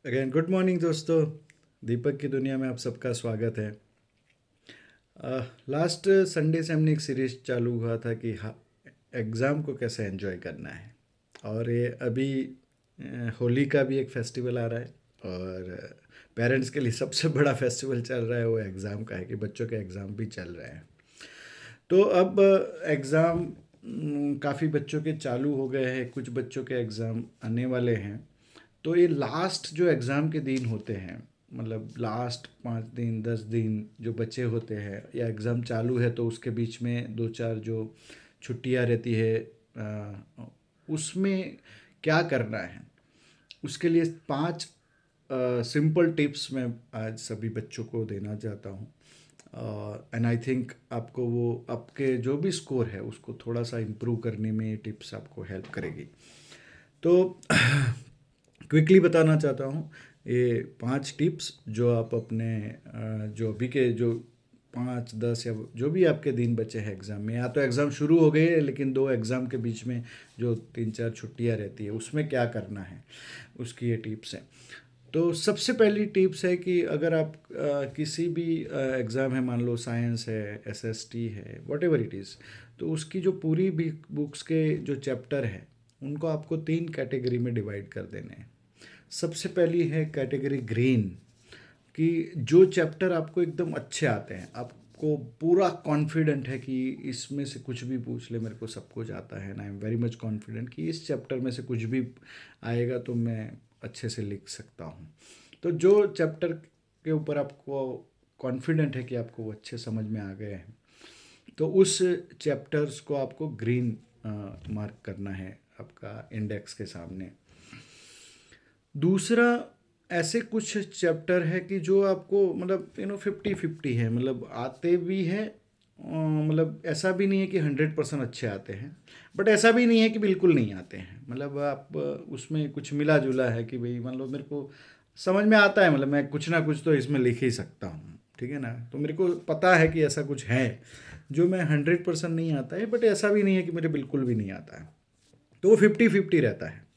Again good morning दोस्तों। दीपक की दुनिया में आप सबका स्वागत है। लास्ट संडे से हमने एक सीरीज चालू हुआ था कि एग्ज़ाम को कैसे एंजॉय करना है। और ये अभी होली का भी एक फेस्टिवल आ रहा है। और पेरेंट्स के लिए सबसे बड़ा फेस्टिवल चल रहा है वो एग्ज़ाम का है कि बच्चों के एग्ज़ाम भी चल रहे हैं। तो अब एग्ज़ाम काफ़ी बच्चों के चालू हो गए हैं, कुछ बच्चों के एग्ज़ाम आने वाले हैं। तो ये लास्ट जो एग्ज़ाम के दिन होते हैं, मतलब लास्ट 5 दिन 10 दिन जो बचे होते हैं या एग्ज़ाम चालू है तो उसके बीच में 2-4 जो छुट्टियां रहती है, उसमें क्या करना है उसके लिए 5 सिंपल टिप्स मैं आज सभी बच्चों को देना चाहता हूँ। एंड आई थिंक आपको वो आपके जो भी स्कोर है उसको थोड़ा सा इम्प्रूव करने में ये टिप्स आपको हेल्प करेगी। तो क्विकली बताना चाहता हूँ ये 5 टिप्स जो आप अपने जो अभी के जो 5-10 या जो भी आपके दिन बचे हैं एग्ज़ाम में, या तो एग्ज़ाम शुरू हो गए है लेकिन 2 एग्ज़ाम के बीच में जो 3-4 छुट्टियाँ रहती है उसमें क्या करना है, उसकी ये टिप्स हैं। तो सबसे पहली टिप्स है कि अगर आप किसी भी एग्ज़ाम है, मान लो साइंस है, एसएसटी है, वॉट एवर इट इज़, तो उसकी जो पूरी भी बुक्स के जो चैप्टर है उनको आपको 3 कैटेगरी में डिवाइड कर देने हैं। सबसे पहली है कैटेगरी ग्रीन, कि जो चैप्टर आपको एकदम अच्छे आते हैं, आपको पूरा कॉन्फिडेंट है कि इसमें से कुछ भी पूछ ले मेरे को सब कुछ आता है, ना I am very much confident कि इस चैप्टर में से कुछ भी आएगा तो मैं अच्छे से लिख सकता हूँ। तो जो चैप्टर के ऊपर आपको कॉन्फिडेंट है कि आपको वो अच्छे समझ में आ गए हैं, तो उस चैप्टर्स को आपको ग्रीन मार्क करना है आपका इंडेक्स के सामने। दूसरा, ऐसे कुछ चैप्टर है कि जो आपको मतलब 50-50 है, मतलब आते भी हैं, मतलब ऐसा भी नहीं है कि 100% अच्छे आते हैं, बट ऐसा भी नहीं है कि बिल्कुल नहीं आते हैं। मतलब आप उसमें कुछ मिला जुला है कि भाई मान लो मेरे को समझ में आता है, मतलब मैं कुछ ना कुछ तो इसमें लिख ही सकता हूँ, ठीक है ना। तो मेरे को पता है कि ऐसा कुछ है जो मैं 100% नहीं आता है, बट ऐसा भी नहीं है कि मुझे बिल्कुल भी नहीं आता है। तो वो 50-50 रहता है।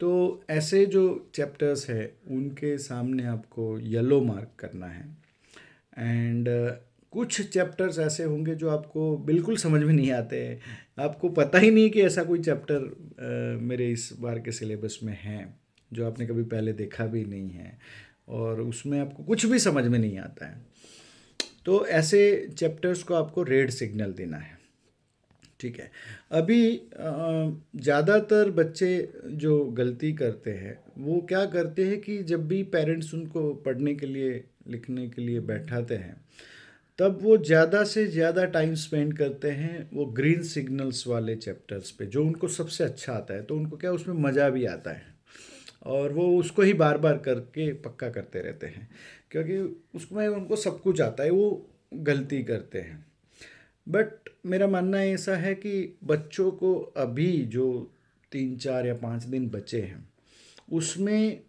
तो ऐसे जो चैप्टर्स है उनके सामने आपको येलो मार्क करना है। एंड कुछ चैप्टर्स ऐसे होंगे जो आपको बिल्कुल समझ में नहीं आते हैं, आपको पता ही नहीं कि ऐसा कोई चैप्टर मेरे इस बार के सिलेबस में है, जो आपने कभी पहले देखा भी नहीं है और उसमें आपको कुछ भी समझ में नहीं आता है। तो ऐसे चैप्टर्स को आपको रेड सिग्नल देना है, ठीक है। अभी ज़्यादातर बच्चे जो गलती करते हैं वो क्या करते हैं कि जब भी पेरेंट्स उनको पढ़ने के लिए लिखने के लिए बैठाते हैं, तब वो ज़्यादा से ज़्यादा टाइम स्पेंड करते हैं वो ग्रीन सिग्नल्स वाले चैप्टर्स पे, जो उनको सबसे अच्छा आता है। तो उनको क्या उसमें मज़ा भी आता है और वो उसको ही बार बार करके पक्का करते रहते हैं, क्योंकि उसमें उनको सब कुछ आता है, वो गलती करते हैं। बट मेरा मानना ऐसा है कि बच्चों को अभी जो 3 4 या 5 दिन बचे हैं उसमें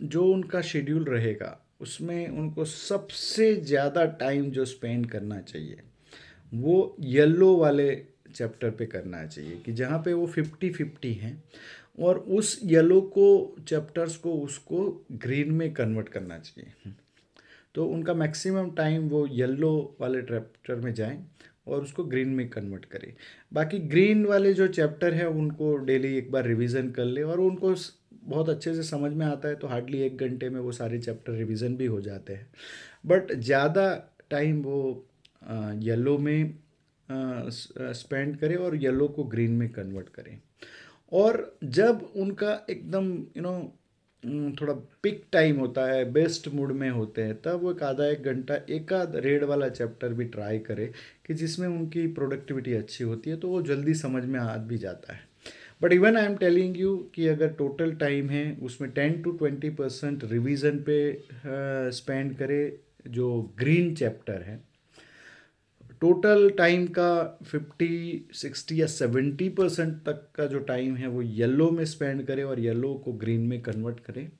जो उनका शेड्यूल रहेगा उसमें उनको सबसे ज़्यादा टाइम जो स्पेंड करना चाहिए वो येलो वाले चैप्टर पे करना चाहिए, कि जहाँ पे वो 50-50 हैं और उस येलो को चैप्टर्स को उसको ग्रीन में कन्वर्ट करना चाहिए। तो उनका मैक्सिमम टाइम वो येलो वाले चैप्टर में जाएं और उसको ग्रीन में कन्वर्ट करें। बाकी ग्रीन वाले जो चैप्टर है उनको डेली एक बार रिवीजन कर ले, और उनको बहुत अच्छे से समझ में आता है तो हार्डली 1 घंटे में वो सारे चैप्टर रिवीजन भी हो जाते हैं। बट ज़्यादा टाइम वो येलो में स्पेंड करें और येलो को ग्रीन में कन्वर्ट करें। और जब उनका एकदम थोड़ा पिक टाइम होता है, बेस्ट मूड में होते हैं, तब वो एक आधा 1 घंटा एक आध रेड वाला चैप्टर भी ट्राई करे, कि जिसमें उनकी प्रोडक्टिविटी अच्छी होती है तो वो जल्दी समझ में आ भी जाता है। But even I am telling you कि अगर टोटल टाइम है उसमें 10 to 20% रिवीजन पे स्पेंड करे जो ग्रीन चैप्टर है, टोटल टाइम का 50 60 या 70% तक का जो टाइम है वो येलो में स्पेंड करें और येलो को ग्रीन में कन्वर्ट करें,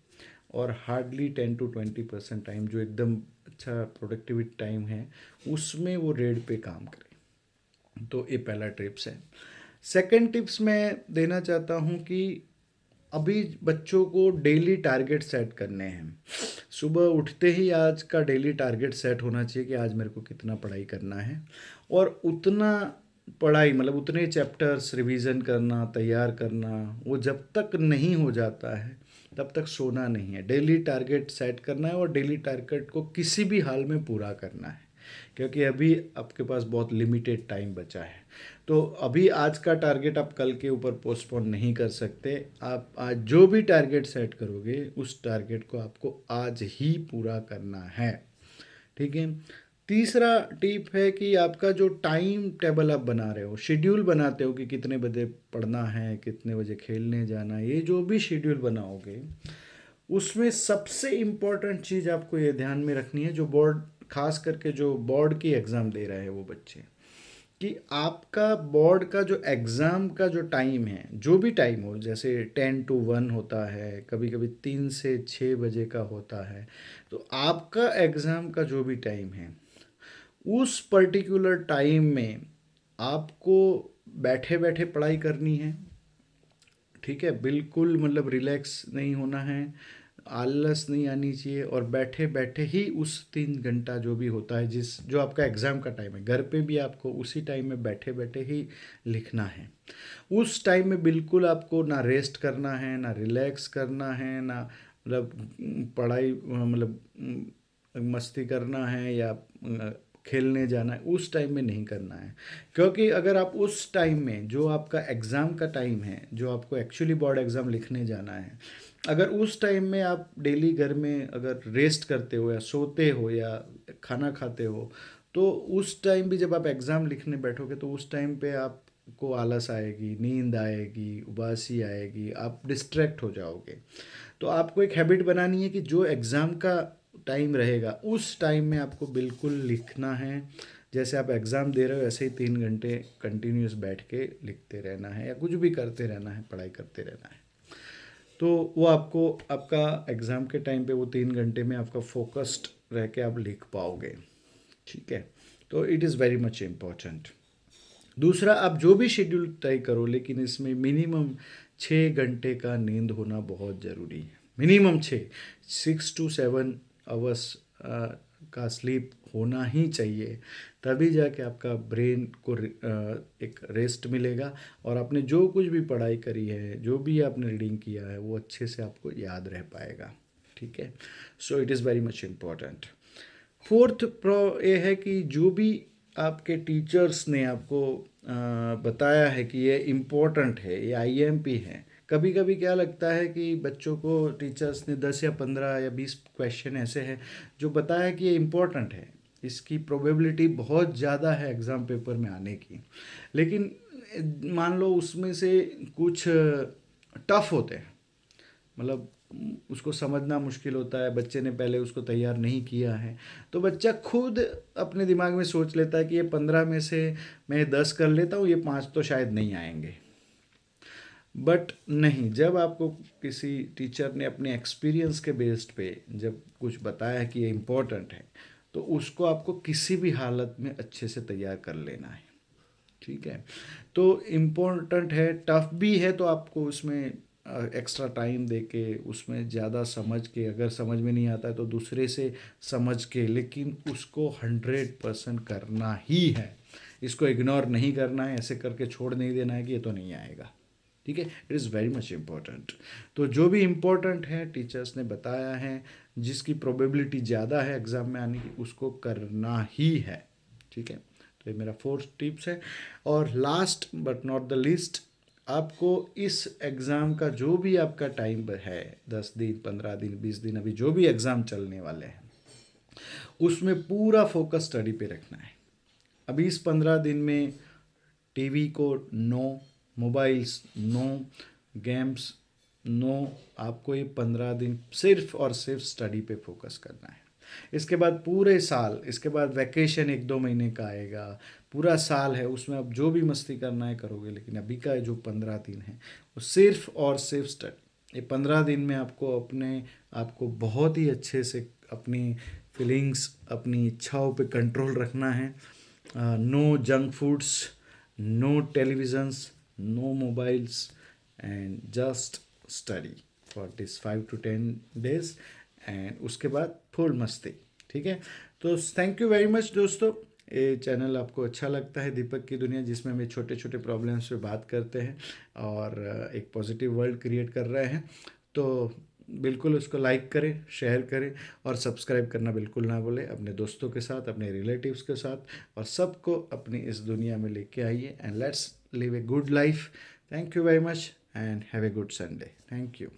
और हार्डली 10 to 20% टाइम जो एकदम अच्छा प्रोडक्टिविटी टाइम है उसमें वो रेड पे काम करें। तो ये पहला टिप्स है। सेकंड टिप्स मैं देना चाहता हूँ कि अभी बच्चों को डेली टारगेट सेट करने हैं। सुबह उठते ही आज का डेली टारगेट सेट होना चाहिए कि आज मेरे को कितना पढ़ाई करना है, और उतना पढ़ाई मतलब उतने चैप्टर्स रिवीजन करना, तैयार करना, वो जब तक नहीं हो जाता है तब तक सोना नहीं है। डेली टारगेट सेट करना है और डेली टारगेट को किसी भी हाल में पूरा करना है, क्योंकि अभी आपके पास बहुत लिमिटेड टाइम बचा है। तो अभी आज का टारगेट आप कल के ऊपर पोस्टपोन नहीं कर सकते। आप आज जो भी टारगेट सेट करोगे उस टारगेट को आपको आज ही पूरा करना है, ठीक है। तीसरा टिप है कि आपका जो टाइम टेबल आप बना रहे हो, शेड्यूल बनाते हो कि कितने बजे पढ़ना है, कितने बजे खेलने जाना है, ये जो भी शेड्यूल बनाओगे उसमें सबसे इम्पोर्टेंट चीज़ आपको ये ध्यान में रखनी है, जो बोर्ड, खास करके जो बोर्ड की एग्ज़ाम दे रहे हैं वो बच्चे, कि आपका बोर्ड का जो एग्ज़ाम का जो टाइम है, जो भी टाइम हो, जैसे 10 to 1 होता है, कभी कभी 3 से 6 बजे का होता है, तो आपका एग्ज़ाम का जो भी टाइम है उस पर्टिकुलर टाइम में आपको बैठे बैठे पढ़ाई करनी है, ठीक है। बिल्कुल मतलब रिलैक्स नहीं होना है, आलस नहीं आनी चाहिए, और बैठे बैठे ही उस 3 घंटा जो भी होता है, जिस जो आपका एग्ज़ाम का टाइम है, घर पे भी आपको उसी टाइम में बैठे बैठे ही लिखना है। उस टाइम में बिल्कुल आपको ना रेस्ट करना है, ना रिलैक्स करना है, ना मतलब पढ़ाई मतलब मस्ती करना है या खेलने जाना है, उस टाइम में नहीं करना है। क्योंकि अगर आप उस टाइम में, जो आपका एग्ज़ाम का टाइम है, जो आपको एक्चुअली बोर्ड एग्ज़ाम लिखने जाना है, अगर उस टाइम में आप डेली घर में अगर रेस्ट करते हो या सोते हो या खाना खाते हो, तो उस टाइम भी जब आप एग्ज़ाम लिखने बैठोगे तो उस टाइम पे आपको आलस आएगी, नींद आएगी, उबासी आएगी, आप डिस्ट्रैक्ट हो जाओगे। तो आपको एक हैबिट बनानी है कि जो एग्ज़ाम का टाइम रहेगा उस टाइम में आपको बिल्कुल लिखना है। जैसे आप एग्ज़ाम दे रहे हो ऐसे ही 3 घंटे कंटिन्यूस बैठ के लिखते रहना है या कुछ भी करते रहना है, पढ़ाई करते रहना है। तो वो आपको आपका एग्ज़ाम के टाइम पे वो 3 घंटे में आपका फोकस्ड रह के आप लिख पाओगे, ठीक है। तो it is very much important. दूसरा, आप जो भी शेड्यूल तय करो, लेकिन इसमें मिनिमम 6 घंटे का नींद होना बहुत ज़रूरी है। मिनिमम 6 to 7 आवर्स का स्लीप होना ही चाहिए, तभी जाके आपका ब्रेन को एक रेस्ट मिलेगा और आपने जो कुछ भी पढ़ाई करी है, जो भी आपने रीडिंग किया है, वो अच्छे से आपको याद रह पाएगा, ठीक है। So it is very much important. Fourth pro ये है कि जो भी आपके टीचर्स ने आपको बताया है कि ये इम्पोर्टेंट है, ये आईएमपी है। कभी कभी क्या लगता है कि बच्चों को टीचर्स ने 10 या 15 या 20 क्वेश्चन ऐसे हैं जो बताया कि ये इम्पोर्टेंट है, इसकी प्रोबेबिलिटी बहुत ज़्यादा है एग्ज़ाम पेपर में आने की, लेकिन मान लो उसमें से कुछ टफ होते हैं, मतलब उसको समझना मुश्किल होता है, बच्चे ने पहले उसको तैयार नहीं किया है, तो बच्चा खुद अपने दिमाग में सोच लेता है कि ये 15 में से मैं 10 कर लेता हूँ, ये 5 तो शायद नहीं आएंगे। बट नहीं, जब आपको किसी टीचर ने अपने एक्सपीरियंस के बेस्ड पे जब कुछ बताया कि ये इम्पोर्टेंट है, तो उसको आपको किसी भी हालत में अच्छे से तैयार कर लेना है, ठीक है। तो इम्पोर्टेंट है, टफ भी है, तो आपको उसमें एक्स्ट्रा टाइम दे के उसमें ज़्यादा समझ के, अगर समझ में नहीं आता है तो दूसरे से समझ के, लेकिन उसको 100% करना ही है। इसको इग्नोर नहीं करना है, ऐसे करके छोड़ नहीं देना है कि ये तो नहीं आएगा, ठीक है। It is very much important. तो जो भी इम्पोर्टेंट है टीचर्स ने बताया है, जिसकी प्रोबेबिलिटी ज़्यादा है एग्ज़ाम में आने की, उसको करना ही है, ठीक है। तो ये मेरा फोर्थ टिप्स है। और last but not the least, आपको इस एग्ज़ाम का जो भी आपका टाइम है, 10 दिन, 15 दिन, 20 दिन, अभी जो भी एग्ज़ाम चलने वाले हैं, उसमें पूरा फोकस स्टडी पे रखना है। अभी इस 15 दिन में टीवी को no, mobiles no, games no, आपको ये 15 दिन सिर्फ और सिर्फ स्टडी पे फोकस करना है। इसके बाद पूरे साल, इसके बाद वैकेशन 1-2 महीने का आएगा, पूरा साल है, उसमें आप जो भी मस्ती करना है करोगे, लेकिन अभी का जो 15 दिन है वो सिर्फ और सिर्फ स्टडी। ये 15 दिन में आपको बहुत ही अच्छे से अपनी फीलिंग्स, अपनी इच्छाओं पे कंट्रोल रखना है। No junk foods, no televisions, no mobiles, and just study for this 5 to 10 days, and उसके बाद फुल मस्ती। ठीक है, तो थैंक यू वेरी मच दोस्तों। ये चैनल आपको अच्छा लगता है दीपक की दुनिया, जिसमें हम छोटे छोटे प्रॉब्लम्स पे बात करते हैं और एक पॉजिटिव वर्ल्ड क्रिएट कर रहे हैं, तो बिल्कुल उसको लाइक करें, शेयर करें और सब्सक्राइब करना बिल्कुल ना भूलें। अपने दोस्तों के साथ, अपने रिलेटिव्स के साथ और सबको अपनी इस दुनिया में लेके आइए, and let's live a good life. Thank you very much and have a good Sunday. Thank you.